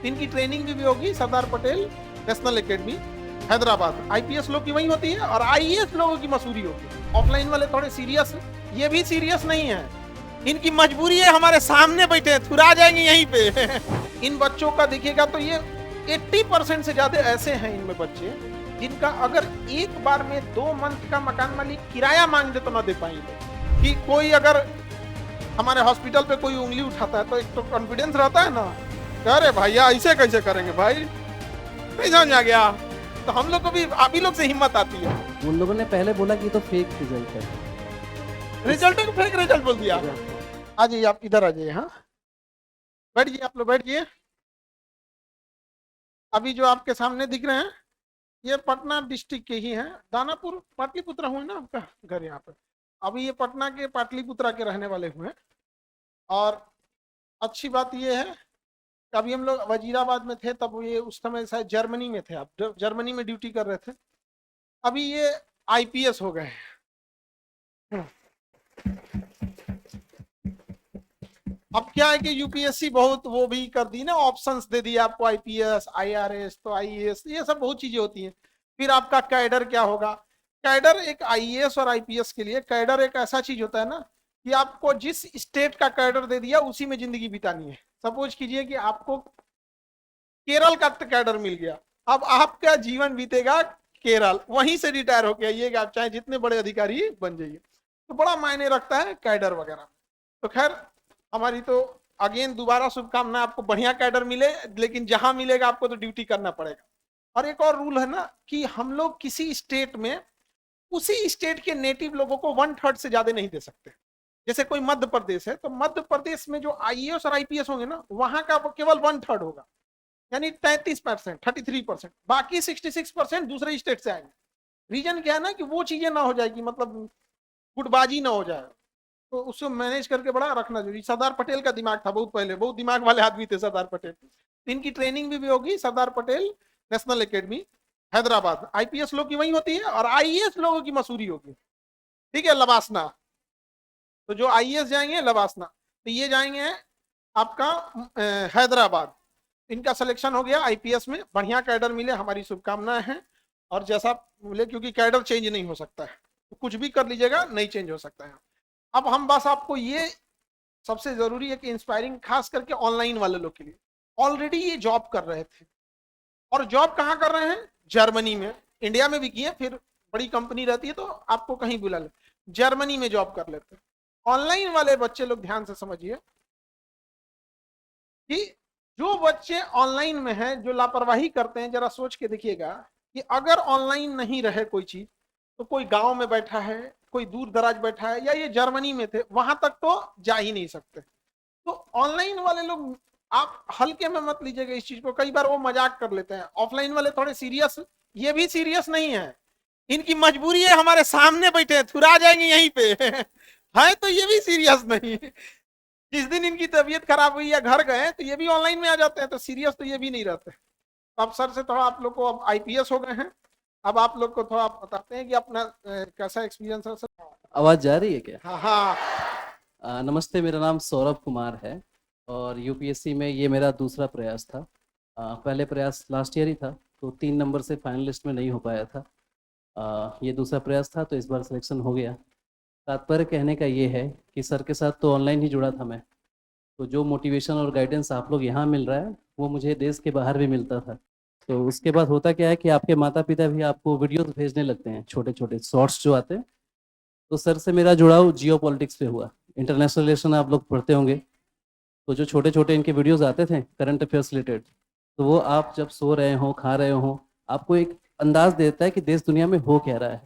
इनकी ट्रेनिंग भी होगी Sardar Patel National Academy Hyderabad. IPS लोग की वही होती है और आईएएस लोगों की मसूरी होती है। ऑफलाइन वाले थोड़े सीरियस, ये भी सीरियस नहीं है, इनकी मजबूरी है, हमारे सामने बैठे हैं, थुरा जाएंगे यहीं पे। इन बच्चों का देखिएगा तो ये 80% से ज्यादा ऐसे हैं इनमें बच्चे जिनका अगर एक बार में 2 मंथ का मकान मालिक किराया मांग दे तो ना दे पाएंगे। कि कोई अगर हमारे हॉस्पिटल पे कोई उंगली उठाता है तो एक तो कॉन्फिडेंस रहता है ना, अरे भैया ऐसे कैसे करेंगे भाई, नहीं समझ आ गया। तो हम लोग को भी आप ही लोग से हिम्मत आती है। उन लोगों ने पहले बोला कि तो फेक रिजल्ट है, रिजल्ट को फेक रिजल्ट बोल दिया। आ जाइए, आप इधर आ जाइए। हाँ बैठिए, आप लोग बैठिए। अभी जो आपके सामने दिख रहे हैं ये पटना डिस्ट्रिक्ट के ही हैं। दानापुर पाटलिपुत्रा हुए ना आपका घर यहाँ पे। अभी ये पटना के पाटलिपुत्रा के रहने वाले हुए। और अच्छी बात ये है कि अभी हम लोग वजीराबाद में थे, तब ये उस समय शायद जर्मनी में थे, आप जर्मनी में ड्यूटी कर रहे थे। अभी ये आईपीएस हो गए। अब क्या है कि यूपीएससी बहुत वो भी कर दी ना, ऑप्शंस दे दिए आपको, आईपीएस, आईआरएस, तो आईएएस, ये सब बहुत चीजें होती हैं। फिर आपका कैडर क्या होगा। कैडर एक आईएएस और आईपीएस के लिए कैडर एक ऐसा चीज होता है ना कि आपको जिस स्टेट का कैडर दे दिया उसी में जिंदगी बितानी है। सपोज कीजिए कि आपको केरल का कैडर मिल गया, अब आपका जीवन बीतेगा केरल, वहीं से रिटायर होके आइएगा, आप चाहे जितने बड़े अधिकारी बन जाइए। तो बड़ा मायने रखता है कैडर वगैरह। तो खैर हमारी तो अगेन दोबारा शुभकामना, आपको बढ़िया कैडर मिले, लेकिन जहां मिलेगा आपको तो ड्यूटी करना पड़ेगा। और एक और रूल है ना कि हम लोग किसी स्टेट में उसी स्टेट के नेटिव लोगों को 1/3 से ज्यादा नहीं दे सकते। जैसे कोई मध्य प्रदेश है तो मध्य प्रदेश में जो आईएएस और आईपीएस होंगे ना, वहां का केवल 1/3 होगा, यानी 33%, 33%। बाकी 66% दूसरे स्टेट से आएंगे। रीजन क्या है ना कि वो चीजें ना हो जाएगी, मतलब गुटबाजी ना हो जाए, तो उसको मैनेज करके बड़ा रखना जरूरी। सरदार पटेल का दिमाग था बहुत पहले, बहुत दिमाग वाले आदमी थे सरदार पटेल। इनकी ट्रेनिंग भी होगी Sardar Patel National Academy Hyderabad. IPS लोग की वही होती है और आईएएस लोगों की मसूरी होगी, ठीक है, लवासना। तो जो आईएएस जाएंगे लवासना, तो ये जाएंगे आपका हैदराबाद। इनका सिलेक्शन हो गया आईपीएस में, बढ़िया कैडर मिले, हमारी शुभकामनाएं हैं। और जैसा मिले, क्योंकि कैडर चेंज नहीं हो सकता है, तो कुछ भी कर लीजिएगा, नहीं चेंज हो सकता है। अब हम बस आपको ये सबसे जरूरी है कि इंस्पायरिंग खास करके ऑनलाइन वाले लोग के लिए, ऑलरेडी ये जॉब कर रहे थे और जॉब कहाँ कर रहे हैं, जर्मनी में। इंडिया में भी किए, फिर बड़ी कंपनी रहती है तो आपको कहीं बुला ले, जर्मनी में जॉब कर लेते। ऑनलाइन वाले बच्चे लोग ध्यान से समझिए कि जो बच्चे ऑनलाइन में हैं, जो लापरवाही करते हैं, जरा सोच के देखिएगा कि अगर ऑनलाइन नहीं रहे कोई चीज, तो कोई गांव में बैठा है, कोई दूर दराज बैठा है, या ये जर्मनी में थे, वहां तक तो जा ही नहीं सकते। तो ऑनलाइन वाले लोग आप हल्के में मत लीजिएगा इस चीज को, कई बार वो मजाक कर लेते हैं। ऑफलाइन वाले थोड़े सीरियस, ये भी सीरियस नहीं है, इनकी मजबूरी है, हमारे सामने बैठे हैं, थुरा जाएंगे यहीं पे। है तो ये भी सीरियस नहीं। जिस दिन इनकी तबीयत खराब हुई या घर गए तो ये भी ऑनलाइन में आ जाते हैं, तो सीरियस तो ये भी नहीं रहते। अब सर से थोड़ा आप लोग को, अब आईपीएस हो गए हैं, अब आप लोग को थोड़ा बताते हैं कि अपना कैसा एक्सपीरियंस है सर। आवाज जा रही है क्या? हाँ हाँ। नमस्ते, मेरा नाम सौरभ कुमार है और यूपीएससी में ये मेरा दूसरा प्रयास था। पहले प्रयास लास्ट ईयर ही था, तो 3 नंबर से फाइनलिस्ट में नहीं हो पाया था। ये दूसरा प्रयास था, तो इस बार सिलेक्शन हो गया। तात्पर्य कहने का ये है कि सर के साथ तो ऑनलाइन ही जुड़ा था मैं, तो जो मोटिवेशन और गाइडेंस आप लोग यहाँ मिल रहा है वो मुझे देश के बाहर भी मिलता था। तो उसके बाद होता क्या है कि आपके माता पिता भी आपको वीडियोस भेजने लगते हैं, छोटे छोटे शॉर्ट्स जो आते हैं। तो सर से मेरा जुड़ाव जियो पॉलिटिक्स पे हुआ। इंटरनेशनल रिलेशन आप लोग पढ़ते होंगे, तो जो छोटे छोटे इनके वीडियोस आते थे करंट अफेयर्स रिलेटेड, तो वो आप जब सो रहे हो, खा रहे हो, आपको एक अंदाज देता है कि देश दुनिया में हो क्या रहा है,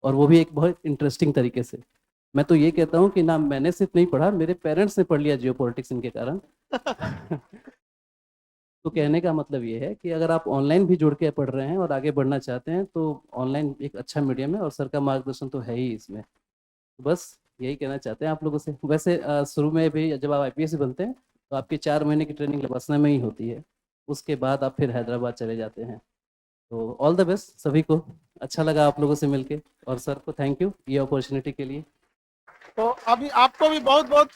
और वो भी एक बहुत इंटरेस्टिंग तरीके से। मैं तो ये कहता हूँ कि ना मैंने सिर्फ नहीं पढ़ा, मेरे पेरेंट्स ने पढ़ लिया जियो पॉलिटिक्स इनके कारण। तो कहने का मतलब ये है कि अगर आप ऑनलाइन भी जुड़ के पढ़ रहे हैं और आगे बढ़ना चाहते हैं, तो ऑनलाइन एक अच्छा मीडियम है और सर का मार्गदर्शन तो है ही इसमें। बस यही कहना चाहते हैं आप लोगों से। वैसे शुरू में भी जब आप आईपीएस बनते हैं तो आपकी 4 महीने की ट्रेनिंग लबासना में ही होती है, उसके बाद आप फिर हैदराबाद चले जाते हैं। तो ऑल द बेस्ट सभी को। अच्छा लगा आप लोगों से मिलके, और सर को थैंक यू ये अपॉर्चुनिटी के लिए। तो अभी आपको भी बहुत बहुत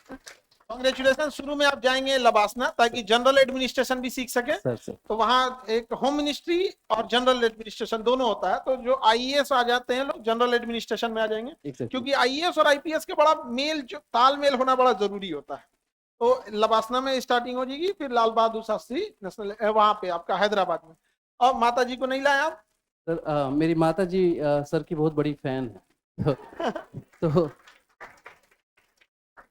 कांग्रेचुलेशन। शुरू में आप जाएंगे लबासना, ताकि जनरल एडमिनिस्ट्रेशन भी सीख सके। सर तो वहाँ एक होम मिनिस्ट्री और जनरल एडमिनिस्ट्रेशन दोनों होता है। तो जो आईएएस आ जाते हैं लोग जनरल एडमिनिस्ट्रेशन में आ जाएंगे, एग्जैक्टली। क्योंकि आईएएस और आईपीएस के बड़ा मेल, जो तालमेल होना बड़ा जरूरी होता है। तो लबासना में स्टार्टिंग हो जाएगी, फिर लाल बहादुर शास्त्री नेशनल वहां पे आपका हैदराबाद में। और माता जी को नहीं लाया आप? सर मेरी माता जी सर की बहुत बड़ी फैन है। तो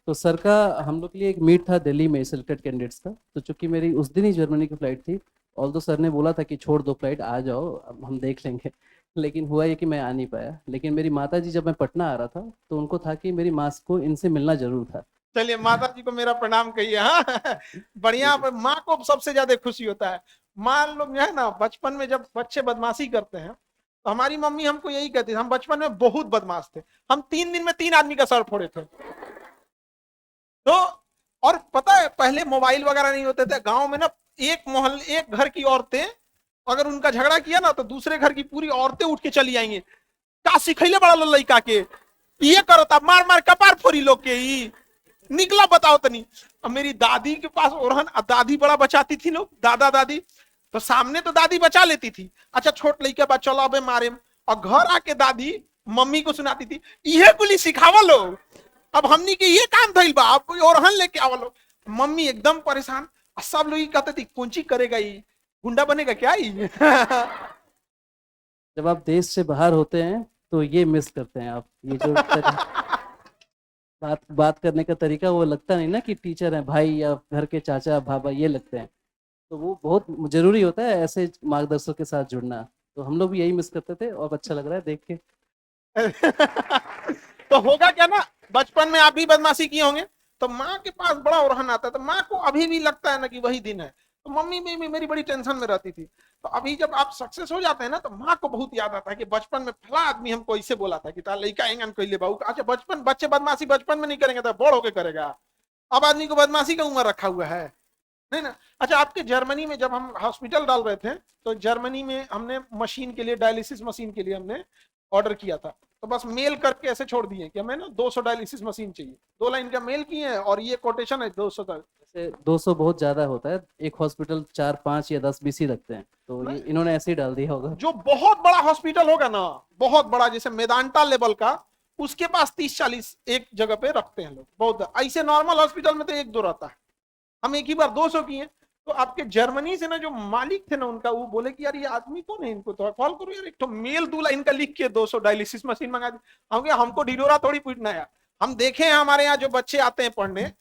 तो सर का हम लोग के लिए एक मीट था दिल्ली में सिलेक्टेड कैंडिडेट्स का। तो चूंकि मेरी उस दिन ही जर्मनी की फ्लाइट थी, ऑल्दो सर ने बोला था कि छोड़ दो फ्लाइट, आ जाओ अब हम देख लेंगे। लेकिन हुआ ये कि मैं आ नहीं पाया। लेकिन मेरी माता जी जब मैं पटना आ रहा था तो उनको था कि मेरी माँ को इनसे मिलना जरूर था। चलिए माता जी को मेरा प्रणाम कहिए। हाँ बढ़िया। माँ को सबसे ज्यादा खुशी होता है। माँ लोग जो है ना, बचपन में जब बच्चे बदमाशी करते हैं, तो हमारी मम्मी हमको यही कहती थी, हम बचपन में बहुत बदमाश थे, हम 3 दिन में 3 आदमी का सर फोड़े थे। तो और पता है पहले मोबाइल वगैरह नहीं होते थे गांव में ना, एक घर की औरतें अगर उनका झगड़ा किया ना, तो दूसरे घर की पूरी औरतें उठ के चली आएंगी। का सिखैले बड़ा लड़का के ये करता, मार मार कपार फोड़ी लोग के ही निकला, बताओ तनी। अब मेरी दादी के पास ओरहन, दादी बड़ा बचाती थी लोग, दादा दादी तो सामने तो दादी बचा लेती थी, अच्छा छोट लड़का बा चलो अबे मारे। और घर आके दादी मम्मी को सुनाती थी, ये कुली सिखावा लोग, अब हमनी के ये काम थईल बा, अब कोई ओरहन लेके आवा लोग। मम्मी एकदम परेशान, सब लोग कहते थे कौन चीज करेगा ये, गुंडा बनेगा क्या ये। जब आप देश से बाहर होते हैं तो ये मिस करते हैं आप, ये जो बात करने का तरीका वो लगता नहीं ना कि टीचर है भाई या घर के चाचा भाभा ये लगते हैं। तो वो बहुत जरूरी होता है ऐसे मार्गदर्शक के साथ जुड़ना। तो हम लोग भी यही मिस करते थे और अच्छा लग रहा है देख के। तो होगा क्या ना, बचपन में आप भी बदमाशी किए होंगे, तो माँ के पास बड़ा ओरहन आता है, तो माँ को अभी भी लगता है ना कि वही दिन है। तो मम्मी भी मेरी बड़ी टेंशन में रहती थी। तो अभी जब आप सक्सेस हो जाते हैं ना, तो माँ को बहुत याद आता है कि बचपन में फला आदमी हमको ऐसे बोला था कि तार लड़का एंगन कोई ले बाबू। अच्छा बचपन बच्चे बदमाशी बचपन में नहीं करेंगे तो बड़ होके करेगा। अब आदमी को बदमाशी का उम्र रखा हुआ है, नहीं ना। अच्छा आपके जर्मनी में जब हम हॉस्पिटल डाल रहे थे, तो जर्मनी में हमने मशीन के लिए, डायलिसिस मशीन के लिए हमने ऑर्डर किया था। तो बस मेल करके ऐसे छोड़ दिए कि हमें ना 200 डायलिसिस मशीन चाहिए, 2 लाइन का मेल किए हैं और ये कोटेशन है 200 का। जैसे 200 बहुत ज्यादा होता है, एक हॉस्पिटल 4 5 या 10 बीसी रखते हैं, तो ये इन्होंने ऐसे ही डाल दिया होगा। जो बहुत बड़ा हॉस्पिटल होगा ना, बहुत बड़ा जैसे मेदांता लेवल का, उसके पास 30-40 एक जगह पे रखते हैं लोग। बहुत ऐसे नॉर्मल हॉस्पिटल में तो 1-2 रहता है। हम एक ही बार 200 किए। तो आपके जर्मनी से ना जो मालिक थे ना उनका, वो बोले कि यार ये आदमी कौन है, इनको तो कॉल करो यार, एक तो मेल दूल्हा इनका लिख के 200 डायलिसिस मशीन मंगा दी। हमको ढिढोरा थोड़ी पीटना है। हम देखे हैं हमारे यहाँ जो बच्चे आते हैं पढ़ने,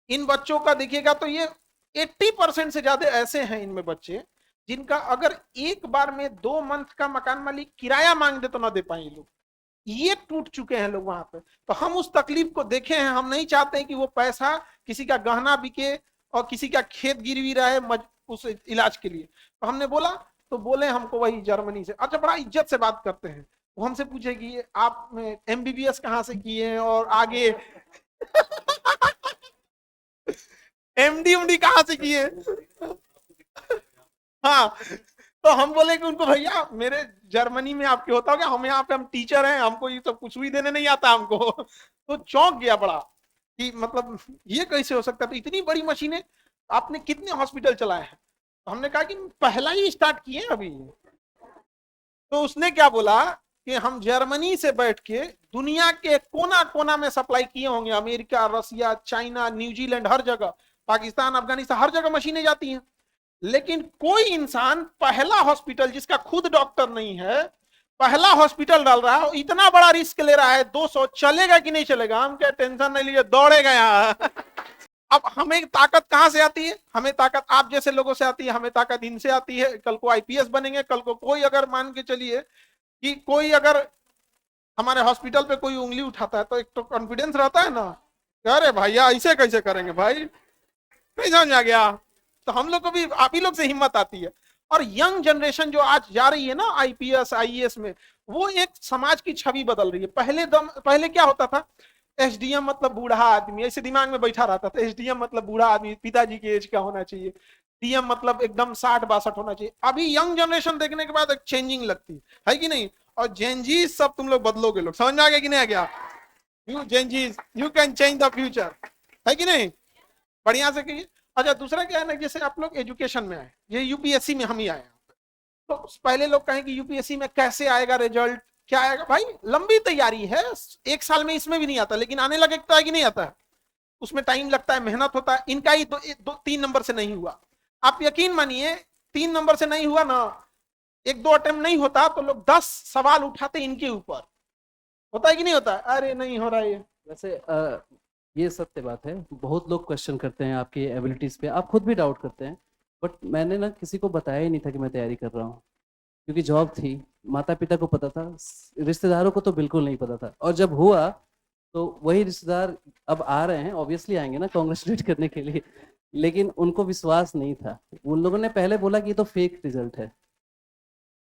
इन बच्चों का देखिएगा तो ये 80% से ज्यादा ऐसे हैं इनमें बच्चे, जिनका अगर एक बार में 2 मंथ का मकान मालिक किराया मांग दे तो ना दे पाए लोग। ये टूट चुके हैं लोग वहां पे। तो हम उस तकलीफ को देखे हैं। हम नहीं चाहते हैं कि वो पैसा किसी का गहना बिके और किसी का खेत गिरवी रहे उस इलाज के लिए। तो हमने बोला, तो बोले हमको वही जर्मनी से, अच्छा बड़ा इज्जत से बात करते हैं। वो हमसे पूछे कि आप एमबीबीएस कहाँ से किए हैं और आगे एमडी उमडी कहाँ से किए। हाँ तो हम बोले कि उनको, भैया मेरे जर्मनी में आपके होता होगा, हम यहाँ पे हम टीचर हैं, हमको ये सब कुछ भी देने नहीं आता हमको। तो चौंक गया बड़ा कि मतलब ये कैसे हो सकता है। तो इतनी बड़ी मशीनें आपने कितने हॉस्पिटल चलाए हैं। तो हमने कहा कि पहला ही स्टार्ट किए अभी। तो उसने क्या बोला कि हम जर्मनी से बैठ के दुनिया के कोना कोना में सप्लाई किए होंगे, अमेरिका, रसिया, चाइना, न्यूजीलैंड, हर जगह, पाकिस्तान, अफगानिस्तान, हर जगह मशीनें जाती हैं। लेकिन कोई इंसान पहला हॉस्पिटल जिसका खुद डॉक्टर नहीं है, पहला हॉस्पिटल डाल रहा है, इतना बड़ा रिस्क ले रहा है। 200 चलेगा कि नहीं चलेगा, हम क्या टेंशन नहीं लिए, दौड़ेगा यहाँ। अब हमें ताकत कहां से आती है? हमें ताकत आप जैसे लोगों से आती है, हमें ताकत इनसे आती है। कल को आईपीएस बनेंगे, कल को कोई अगर मान के चलिए कि कोई अगर हमारे हॉस्पिटल पे कोई उंगली उठाता है, तो एक तो कॉन्फिडेंस रहता है ना, अरे भैया ऐसे कैसे करेंगे भाई, नहीं समझ आ गया। तो हम लोग को भी आप ही लोग से हिम्मत आती है। और यंग जनरेशन जो आज जा रही है ना आईपीएस आईएएस में, वो एक समाज की छवि बदल रही है। पहले क्या होता था, एसडीएम मतलब बूढ़ा आदमी, ऐसे दिमाग में बैठा रहता था। एसडीएम मतलब बूढ़ा आदमी, पिताजी के एज का होना चाहिए। डीएम मतलब एकदम 60-62 होना चाहिए। अभी यंग जनरेशन देखने के बाद एक चेंजिंग लगती है कि नहीं। और जेनजी सब तुम लोग बदलोगे, लोग समझ आ गया कि नहीं आ गया। You Gen Z, you can change the future, है कि नहीं। बढ़िया से कहिए। अच्छा दूसरा क्या है ना, जैसे आप लोग एजुकेशन में आए, ये यूपीएससी में हम ही आए हैं, तो पहले लोग कहें कि यूपीएससी में कैसे आएगा रिजल्ट, क्या आएगा। भाई लंबी तैयारी है, एक साल में इसमें भी नहीं आता, लेकिन आने लगता है कि नहीं आता है, उसमें टाइम लगता है, मेहनत होता है। इनका ही 3 नंबर से नहीं हुआ, आप यकीन मानिए 3 नंबर से नहीं हुआ ना, 1-2 अटेम्प्ट नहीं होता तो लोग 10 सवाल उठाते इनके ऊपर। होता है कि नहीं होता है, अरे नहीं हो रहा है ये। वैसे ये सत्य बात है, बहुत लोग क्वेश्चन करते हैं आपकी एबिलिटीज पे, आप खुद भी डाउट करते हैं, बट मैंने ना किसी को बताया ही नहीं था कि मैं तैयारी कर रहा हूँ, क्योंकि जॉब थी, माता पिता को पता था, रिश्तेदारों को तो बिल्कुल नहीं पता था। और जब हुआ तो वही रिश्तेदार अब आ रहे हैं, ऑब्वियसली आएंगे ना कॉन्ग्रेचुलेट करने के लिए, लेकिन उनको विश्वास नहीं था। उन लोगों ने पहले बोला कि ये तो फेक रिजल्ट है,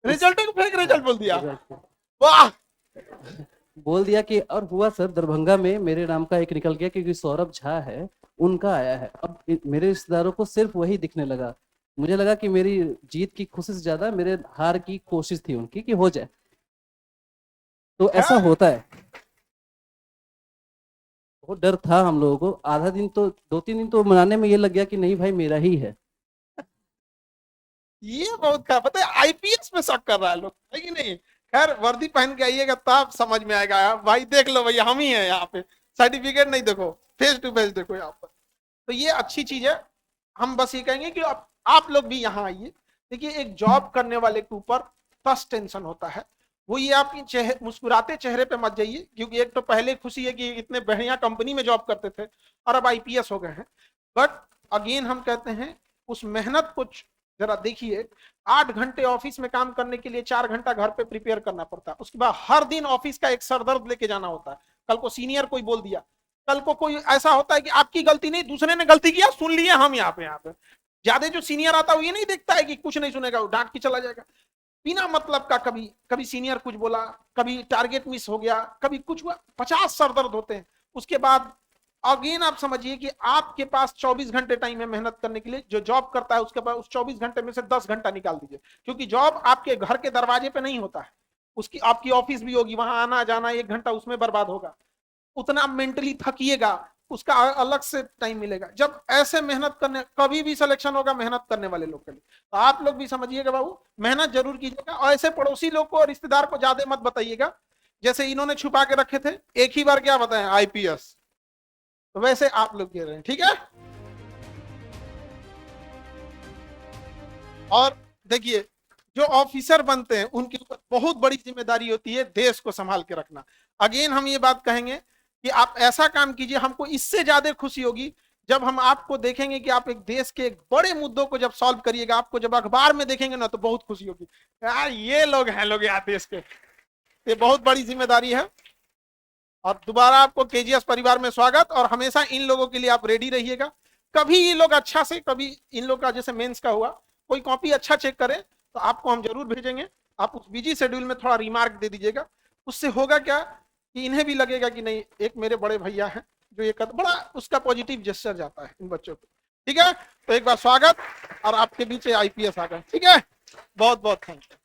रिजल्ट को फेक रिजल्ट बोल दिया, रिजल्ट वाह। बोल दिया कि, और हुआ सर, दरभंगा में मेरे नाम का एक निकल गया, क्योंकि सौरभ झा है उनका आया है। अब मेरे रिश्तेदारों को सिर्फ वही दिखने लगा, मुझे लगा कि मेरी जीत की खुशी से ज्यादा मेरे हार की कोशिश थी उनकी कि हो जाए, तो ऐसा होता है। वो डर था हम लोगों को, आधा दिन तो 2-3 दिन तो मनाने में ये लग गया कि नहीं भाई मेरा ही है। ये बहुत खराब, पता है आईपीएस में शक कर रहा है लोग, है कि नहीं। खैर वर्दी पहन के आइएगा तब समझ में आएगा, भाई देख लो भैया हम ही हैं यहाँ पे, सर्टिफिकेट नहीं देखो, फेस टू फेस देखो यहाँ पर। तो ये अच्छी चीज है। हम बस ये कहेंगे कि आप लोग भी यहाँ आइए। देखिए एक जॉब करने वाले के ऊपर फर्स्ट टेंशन होता है वो ये, आपकी मुस्कुराते चेहरे पे मत जाइए, क्योंकि एक तो पहले खुशी है कि इतने बढ़िया कंपनी में जॉब करते थे और अब आईपीएस हो गए हैं। बट अगेन हम कहते हैं उस मेहनत को जरा देखिए। 8 घंटे ऑफिस में काम करने के लिए 4 घंटा घर पे प्रिपेयर करना पड़ता है, उसके बाद हर दिन ऑफिस का एक सरदर्द लेके जाना होता है। कल को सीनियर कोई बोल दिया, कल को कोई ऐसा होता है कि आपकी गलती नहीं दूसरे ने गलती किया, सुन लिए हम यहाँ पे ज्यादा जो सीनियर आता है वो ये नहीं देखता है कि कुछ नहीं सुनेगा, वो डांट के चला जाएगा बिना मतलब का। कभी कभी सीनियर कुछ बोला, कभी टारगेट मिस हो गया, कभी कुछ हुआ, 50 सरदर्द होते हैं। उसके बाद अगेन आप समझिए कि आपके पास 24 घंटे टाइम है मेहनत करने के लिए। जो जॉब करता है उसके पास उस 24 घंटे में से 10 घंटा निकाल दीजिए, क्योंकि जॉब आपके घर के दरवाजे पे नहीं होता है, उसकी आपकी ऑफिस भी होगी, वहां आना जाना 1 घंटा उसमें बर्बाद होगा, उतना मेंटली थकिएगा, उसका अलग से टाइम मिलेगा। जब ऐसे मेहनत करने, कभी भी सिलेक्शन होगा मेहनत करने वाले लोग के लिए, तो आप लोग भी समझिएगा बाबू मेहनत जरूर कीजिएगा। और ऐसे पड़ोसी लोग को, रिश्तेदार को ज्यादा मत बताइएगा, जैसे इन्होंने छुपा के रखे थे, एक ही बार क्या बताएं आईपीएस, तो वैसे आप लोग कह रहे हैं, ठीक है। और देखिए जो ऑफिसर बनते हैं उनके ऊपर बहुत बड़ी जिम्मेदारी होती है देश को संभाल के रखना। अगेन हम ये बात कहेंगे कि आप ऐसा काम कीजिए, हमको इससे ज्यादा खुशी होगी जब हम आपको देखेंगे कि आप एक देश के एक बड़े मुद्दों को जब सॉल्व करिएगा। आपको जब अखबार में देखेंगे ना तो बहुत खुशी होगी, यार ये लोग हैं लोग यार देश के। ये बहुत बड़ी जिम्मेदारी है। और दोबारा आपको केजीएस परिवार में स्वागत, और हमेशा इन लोगों के लिए आप रेडी रहिएगा। कभी ये लोग अच्छा से, कभी इन लोग का जैसे मेंस का हुआ, कोई कॉपी अच्छा चेक करे तो आपको हम जरूर भेजेंगे। आप उस बिजी शेड्यूल में थोड़ा रिमार्क दे दीजिएगा, उससे होगा क्या कि इन्हें भी लगेगा कि नहीं एक मेरे बड़े भैया हैं जो ये कर, बड़ा उसका पॉजिटिव जेस्चर जाता है इन बच्चों को। ठीक है, तो एक बार स्वागत, और आपके बीच आईपीएस आ गए। ठीक है, बहुत बहुत थैंक यू।